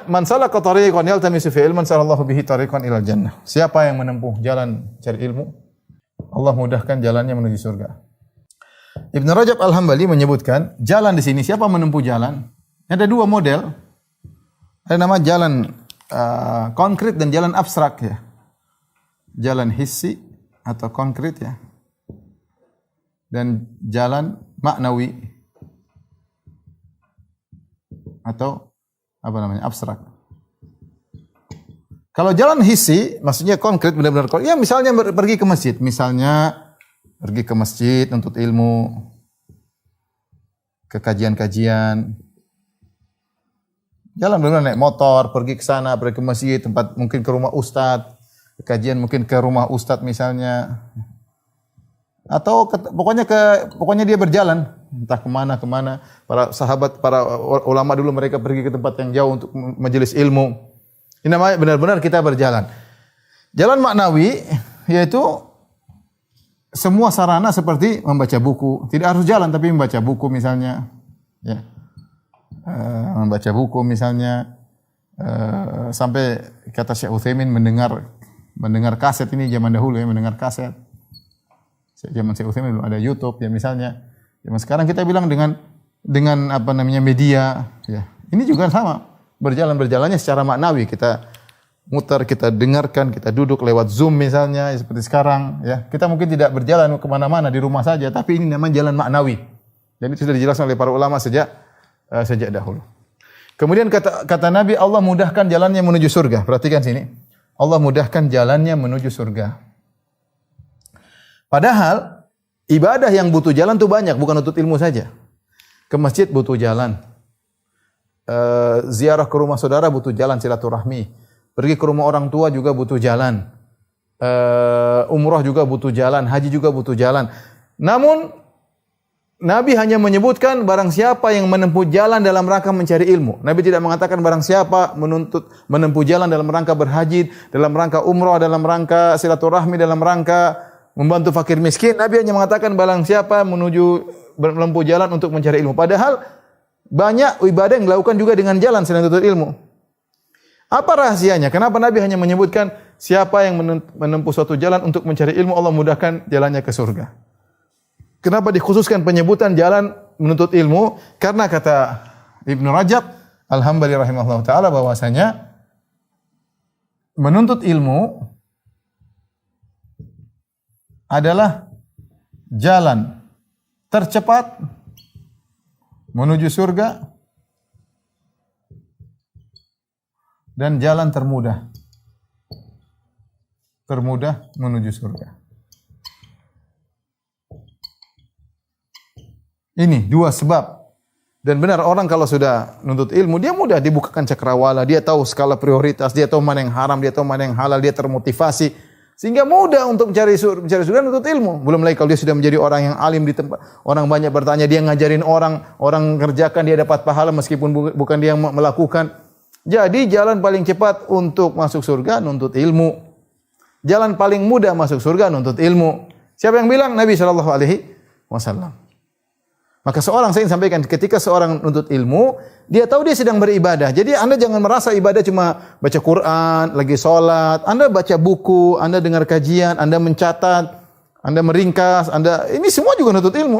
man salaka tariqan yaltamisu fi ilman salallahu bihi tariqan ilal jannah. Siapa yang menempuh jalan cari ilmu, Allah mudahkan jalannya menuju surga. Ibnu Rajab Al-Hambali menyebutkan jalan di sini, siapa menempuh jalan? Ada dua model. Ada nama jalan konkret dan jalan abstrak ya. Jalan hissi atau konkret ya. Dan jalan maknawi atau apa namanya? Abstrak. Kalau jalan hissi maksudnya konkret benar-benar konkret. Ya misalnya pergi ke masjid, misalnya pergi ke masjid untuk ilmu, ke kajian-kajian. Jalan benar-benar naik motor, pergi ke sana, pergi ke masjid, tempat mungkin ke rumah ustadz, kajian mungkin ke rumah ustadz misalnya. Atau pokoknya dia berjalan entah kemana. Para sahabat, para ulama dulu mereka pergi ke tempat yang jauh untuk majelis ilmu. Ini namanya benar-benar kita berjalan. Jalan maknawi yaitu semua sarana seperti membaca buku. Tidak harus jalan tapi membaca buku misalnya. Ya. Membaca buku misalnya. Sampai kata Syekh Utsaimin mendengar kaset ini zaman dahulu ya, mendengar kaset. Zaman Syekh Utsaimin dulu ada YouTube ya misalnya. Zaman sekarang kita bilang dengan apa namanya media ya. Ini juga sama. Berjalannya secara maknawi, kita muter, kita dengarkan, kita duduk lewat Zoom misalnya seperti sekarang ya. Kita mungkin tidak berjalan ke mana-mana, di rumah saja, tapi ini namanya jalan maknawi. Dan itu sudah dijelaskan oleh para ulama sejak dahulu. Kemudian kata Nabi, Allah mudahkan jalannya menuju surga. Perhatikan sini. Allah mudahkan jalannya menuju surga. Padahal ibadah yang butuh jalan itu banyak, bukan untuk ilmu saja. Ke masjid butuh jalan. Ziarah ke rumah saudara butuh jalan silaturahmi. Pergi ke rumah orang tua juga butuh jalan. Umrah juga butuh jalan, haji juga butuh jalan. Namun Nabi hanya menyebutkan barang siapa yang menempuh jalan dalam rangka mencari ilmu. Nabi tidak mengatakan barang siapa menempuh jalan dalam rangka berhaji, dalam rangka umrah, dalam rangka silaturahmi, dalam rangka membantu fakir miskin. Nabi hanya mengatakan barang siapa menempuh jalan untuk mencari ilmu. Padahal banyak ibadah yang dilakukan juga dengan jalan selain untuk ilmu. Apa rahasianya? Kenapa Nabi hanya menyebutkan siapa yang menempuh suatu jalan untuk mencari ilmu, Allah mudahkan jalannya ke surga? Kenapa dikhususkan penyebutan jalan menuntut ilmu? Karena kata Ibnu Rajab Al-Hambali rahimahullah ta'ala bahwasanya menuntut ilmu adalah jalan tercepat menuju surga dan jalan termudah menuju surga. Ini dua sebab. Dan benar orang kalau sudah nuntut ilmu, dia mudah dibukakan cakrawala, dia tahu skala prioritas, dia tahu mana yang haram, dia tahu mana yang halal, dia termotivasi. Sehingga mudah untuk mencari surga nuntut ilmu. Belum lagi kalau dia sudah menjadi orang yang alim di tempat, orang banyak bertanya, dia ngajarin orang kerjakan, dia dapat pahala meskipun bukan dia yang melakukan. Jadi jalan paling cepat untuk masuk surga nuntut ilmu. Jalan paling mudah masuk surga nuntut ilmu. Siapa yang bilang? Nabi SAW. Maka saya ingin sampaikan, ketika seorang nuntut ilmu, dia tahu dia sedang beribadah. Jadi Anda jangan merasa ibadah cuma baca Quran, lagi sholat. Anda baca buku, Anda dengar kajian, Anda mencatat, Anda meringkas, ini semua juga nuntut ilmu.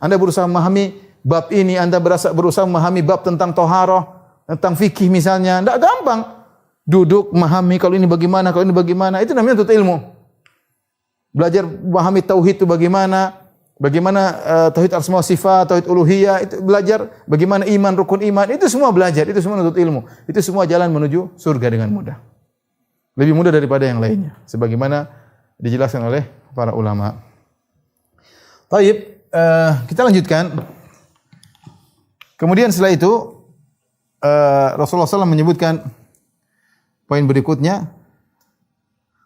Anda berusaha memahami bab ini, Anda berusaha memahami bab tentang toharoh, tentang fikih misalnya. Tidak gampang. Duduk, memahami kalau ini bagaimana, itu namanya nuntut ilmu. Belajar memahami tauhid itu bagaimana tauhid asma wa sifat, tauhid uluhiyah, itu belajar bagaimana iman, rukun iman, itu semua belajar, itu semua nuntut ilmu. Itu semua jalan menuju surga dengan mudah. Lebih mudah daripada yang lainnya, sebagaimana dijelaskan oleh para ulama. Baik, kita lanjutkan. Kemudian setelah itu Rasulullah SAW menyebutkan poin berikutnya,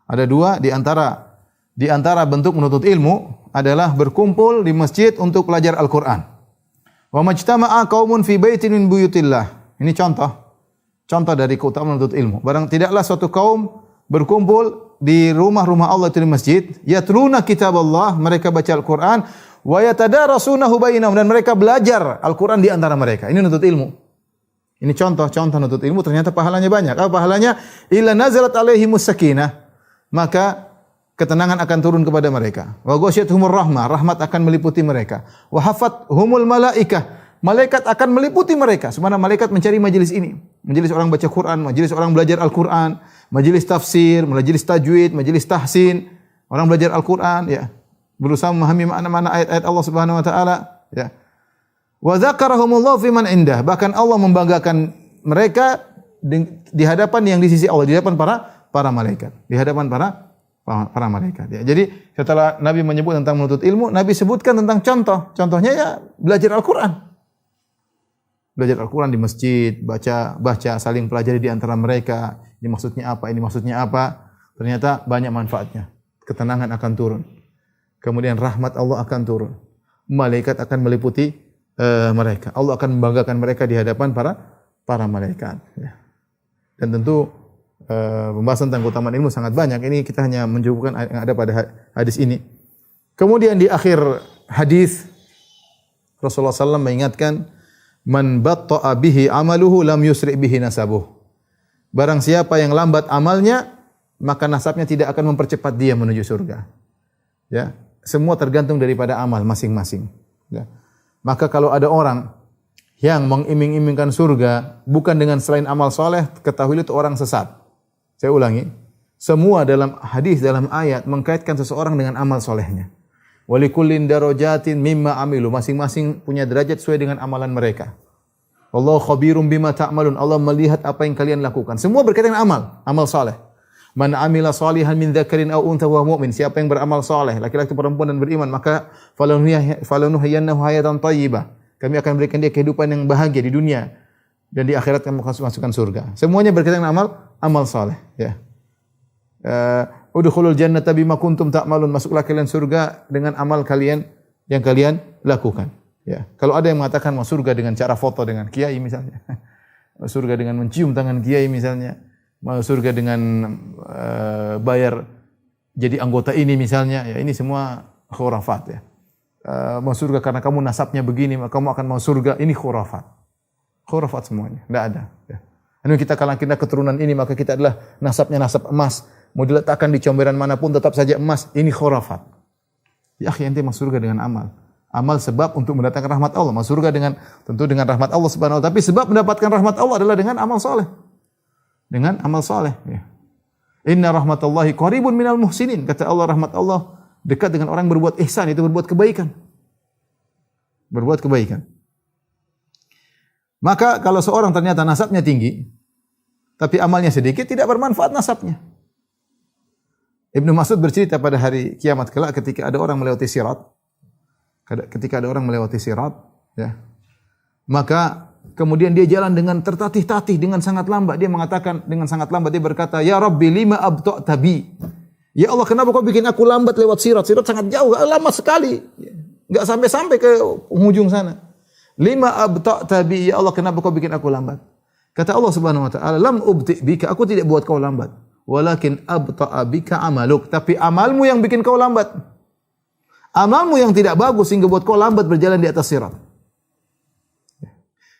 ada dua di antara bentuk menuntut ilmu adalah berkumpul di masjid untuk belajar Al-Quran. Wa majtama'a qaumun fi baitin min buyutillah. Ini contoh dari keutamaan menuntut ilmu. Tidaklah suatu kaum berkumpul di rumah-rumah Allah itu di masjid, yatluna kitaballah, mereka baca Al-Quran, wa yatadarasunahu bainahum, dan mereka belajar Al-Quran di antara mereka. Ini menuntut ilmu. Ini contoh nuntut ilmu ternyata pahalanya banyak. Apa pahalanya? Illa nazalat alaihimus sakinah. Maka ketenangan akan turun kepada mereka. Wa ghasyiyatuhumur rahmah, rahmat akan meliputi mereka. Wa hafathumul malaikah, malaikat akan meliputi mereka. Semana malaikat mencari majelis ini. Majelis orang baca Quran, majelis orang belajar Al-Quran, majelis tafsir, majelis tajwid, majelis tahsin, orang belajar Al-Quran, ya. Berusaha memahami makna-makna ayat-ayat Allah Subhanahu wa taala, ya. Wa dzakarahumullahu fi man indah. Bahkan Allah membanggakan mereka di hadapan yang di sisi Allah, di hadapan para malaikat, di hadapan para malaikat. Ya. Jadi setelah Nabi menyebut tentang menuntut ilmu, Nabi sebutkan tentang contoh. Contohnya ya belajar Al-Quran. Belajar Al-Quran di masjid, baca, saling pelajari di antara mereka. Ini maksudnya apa? Ini maksudnya apa? Ternyata banyak manfaatnya. Ketenangan akan turun. Kemudian rahmat Allah akan turun. Malaikat akan meliputi mereka. Allah akan membanggakan mereka di hadapan para malaikat. Ya. Dan tentu pembahasan tentang keutamaan ilmu sangat banyak. Ini kita hanya menyebutkan yang ada pada hadis ini. Kemudian di akhir hadis Rasulullah SAW mengingatkan, man batta'a bihi amaluhu lam yusri' bihi nasabuh. Barang siapa yang lambat amalnya, maka nasabnya tidak akan mempercepat dia menuju surga. Ya, semua tergantung daripada amal masing-masing. Ya. Maka kalau ada orang yang mengiming-imingkan surga bukan dengan selain amal soleh, ketahui itu orang sesat. Saya ulangi, semua dalam hadis, dalam ayat mengkaitkan seseorang dengan amal solehnya. Walikullin darajatin mimma amilu, masing-masing punya derajat sesuai dengan amalan mereka. Wallahu khabirum bima ta'malun, Allah melihat apa yang kalian lakukan. Semua berkaitan dengan amal soleh. Man amila salihan min dzakarin aw untha wa mu'min, siapa yang beramal saleh, laki-laki perempuan dan beriman, maka falanuhyiyannahu hayatan thayyibah. Kami akan berikan dia kehidupan yang bahagia di dunia dan di akhirat kami akan masukkan surga. Semuanya berkaitan dengan amal saleh, ya. Udkhulul jannata bima kuntum ta'malun, masuklah kalian surga dengan amal kalian yang kalian lakukan, ya. Kalau ada yang mengatakan mau surga dengan cara foto dengan kiai misalnya, surga dengan mencium tangan kiai misalnya, masuk surga dengan bayar jadi anggota ini misalnya, ya ini semua khurafat, ya. Masuk surga karena kamu nasabnya begini, maka kamu akan masuk surga, ini khurafat. Khurafat semuanya, tidak ada. Ya. Kalau kita keturunan ini, maka kita adalah nasabnya nasab emas. Mau diletakkan di comberan manapun tetap saja emas, ini khurafat. Ya akhi, ente masuk surga dengan amal. Amal sebab untuk mendatangkan rahmat Allah. Masuk surga tentu dengan rahmat Allah Subhanahu wa taala, tapi sebab mendapatkan rahmat Allah adalah dengan amal saleh. Dengan amal saleh, ya. Inna rahmatallahi qaribun minal muhsinin. Kata Allah, rahmat Allah dekat dengan orang yang berbuat ihsan, itu berbuat kebaikan. Berbuat kebaikan. Maka kalau seorang ternyata nasabnya tinggi, tapi amalnya sedikit, tidak bermanfaat nasabnya. Ibnu Mas'ud bercerita pada hari kiamat kelak ketika ada orang melewati sirat. Ya. Maka kemudian dia jalan dengan tertatih-tatih, dengan sangat lambat. Dia mengatakan dengan sangat lambat, dia berkata, "Ya Rabbi, lima abta'ta bi." Ya Allah, kenapa kau bikin aku lambat lewat sirat? Sirat sangat jauh, lama sekali. Enggak sampai ke ujung sana. Lima abta'ta bi, ya Allah, kenapa kau bikin aku lambat? Kata Allah Subhanahu wa taala, "Lam ubti bika, aku tidak buat kau lambat. Walakin abta'a bika amaluk." Tapi amalmu yang bikin kau lambat. Amalmu yang tidak bagus sehingga buat kau lambat berjalan di atas sirat.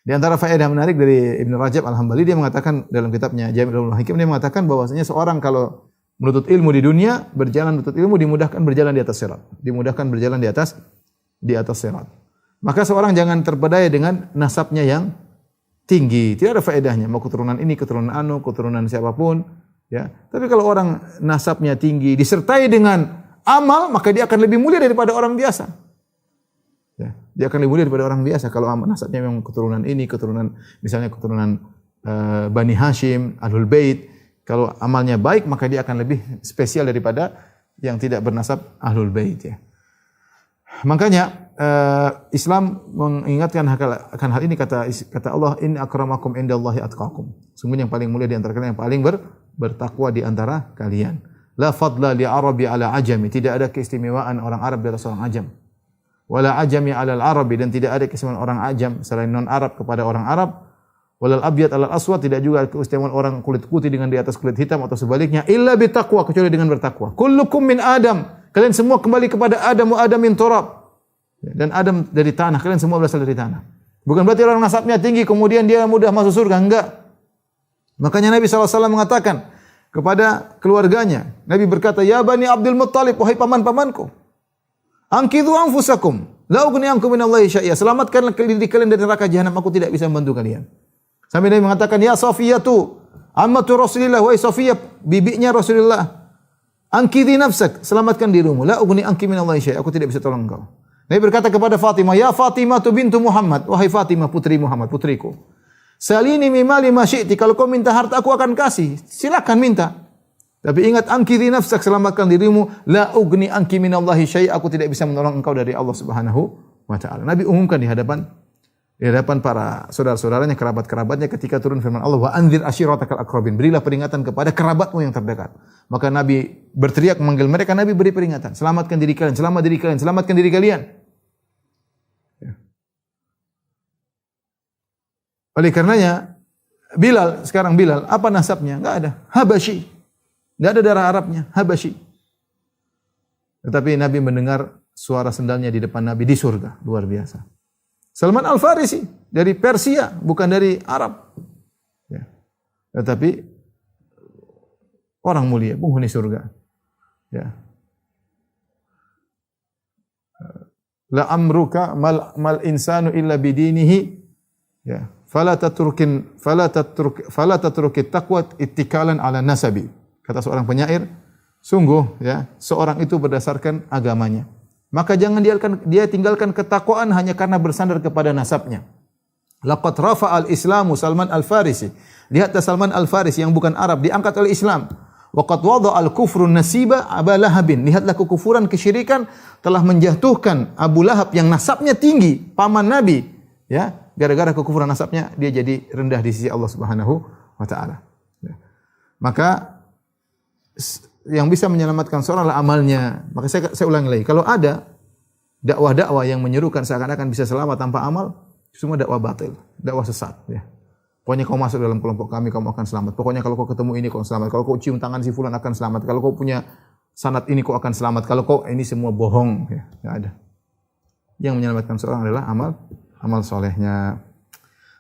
Di antara faedah menarik dari Ibnu Rajab Al-Hambali, dia mengatakan dalam kitabnya Jami' Hikam, dia mengatakan bahwasanya seorang kalau menuntut ilmu di dunia, berjalan menuntut ilmu dimudahkan berjalan di atas sirat. Dimudahkan berjalan di atas sirat. Maka seorang jangan terpedaya dengan nasabnya yang tinggi. Tidak ada faedahnya. Mau keturunan ini, keturunan anu, keturunan siapapun, ya. Tapi kalau orang nasabnya tinggi disertai dengan amal, maka dia akan lebih mulia daripada orang biasa. Ya, dia akan lebih mulia daripada orang biasa kalau nasabnya memang keturunan ini, misalnya keturunan Bani Hashim, Ahlul Bait. Kalau amalnya baik, maka dia akan lebih spesial daripada yang tidak bernasab Ahlul Bait, ya. Makanya Islam mengingatkan akan hal ini, kata Allah, "In akramakum indallahi atqakum." Sungguh yang paling mulia di antara kalian yang paling bertakwa di antara kalian. La fadla li Arabi ala ajami, tidak ada keistimewaan orang Arab di atas orang Ajam. Wala ajami ala al-Arabi, dan tidak ada keistimewaan orang Ajam selain non-Arab kepada orang Arab. Walal abyad ala al-aswad, tidak juga keistimewaan orang kulit putih dengan di atas kulit hitam atau sebaliknya, illa bitaqwa, kecuali dengan bertakwa. Kullukum min Adam, kalian semua kembali kepada Adam, wa Adam min turab. Dan Adam dari tanah, kalian semua berasal dari tanah. Bukan berarti orang nasabnya tinggi kemudian dia mudah masuk surga, enggak. Makanya Nabi SAW mengatakan kepada keluarganya, Nabi berkata, "Ya Bani Abdul Muttalib, wahai paman-pamanku, angkidhu anfusakum, la ughni ankum minallahi syai'a." Selamatkanlah diri kalian dari neraka jahanam, aku tidak bisa membantu kalian. Sampai Nabi mengatakan, "Ya Safiyatu, ammatu Rasulillah, wahai Safiyah, bibinya Rasulullah, angkidhi nafsak, selamatkan dirimu, la ughni anki minallahi syai'a, aku tidak bisa tolong engkau." Nabi berkata kepada Fatimah, "Ya Fatimah bintu Muhammad, wahai Fatimah putri Muhammad, putriku. Salini mimali ma syi'ti, kalau kau minta harta aku akan kasih, silakan minta. Tapi ingat, angkidhi nafsak, selamatkan dirimu, la ugni anki minallahi syai', aku tidak bisa menolong engkau dari Allah Subhanahu wa taala." Nabi umumkan di hadapan para saudara-saudaranya, kerabat-kerabatnya ketika turun firman Allah, "Wa anzir ashiratakal aqrabin." Berilah peringatan kepada kerabatmu yang terdekat. Maka Nabi berteriak memanggil mereka, Nabi beri peringatan, "Selamatkan diri kalian, selamat diri kalian, selamatkan diri kalian." Oleh karenanya sekarang Bilal, apa nasabnya? Enggak ada. Habasyi. Enggak ada darah Arabnya, Habasyi. Tetapi Nabi mendengar suara sendalnya di depan Nabi di surga, luar biasa. Salman Al-Farisi dari Persia, bukan dari Arab. Ya. Tetapi orang mulia, penghuni surga. Ya. La amruka mal insanu illa bidinihi. Ya. Fala tatrukit taqwa ittikalan ala nasabi. Kata seorang penyair, sungguh ya, seorang itu berdasarkan agamanya. Maka jangan dia tinggalkan ketakwaan hanya karena bersandar kepada nasabnya. Laqad rafa'al Islamu Salman Al-Farisi. Lihat Salman Al-Farisi yang bukan Arab diangkat oleh Islam. Wa qad wada'al kufru nasiba Aba Lahabin. Lihatlah kekufuran, kesyirikan telah menjatuhkan Abu Lahab yang nasabnya tinggi, paman Nabi, ya. Gara-gara kekufuran nasabnya dia jadi rendah di sisi Allah Subhanahu wa taala. Ya. Maka yang bisa menyelamatkan seorang adalah amalnya. Maka saya ulangi lagi, kalau ada dakwah-dakwah yang menyerukan seakan-akan bisa selamat tanpa amal, semua dakwah batil, dakwah sesat, ya. Pokoknya kau masuk dalam kelompok kami, kamu akan selamat. Pokoknya kalau kau ketemu ini, kau selamat. Kalau kau cium tangan si fulan akan selamat. Kalau kau punya sanad ini, kau akan selamat. Kalau kau ini semua bohong, ya. Enggak ada. Yang menyelamatkan seorang adalah amal solehnya.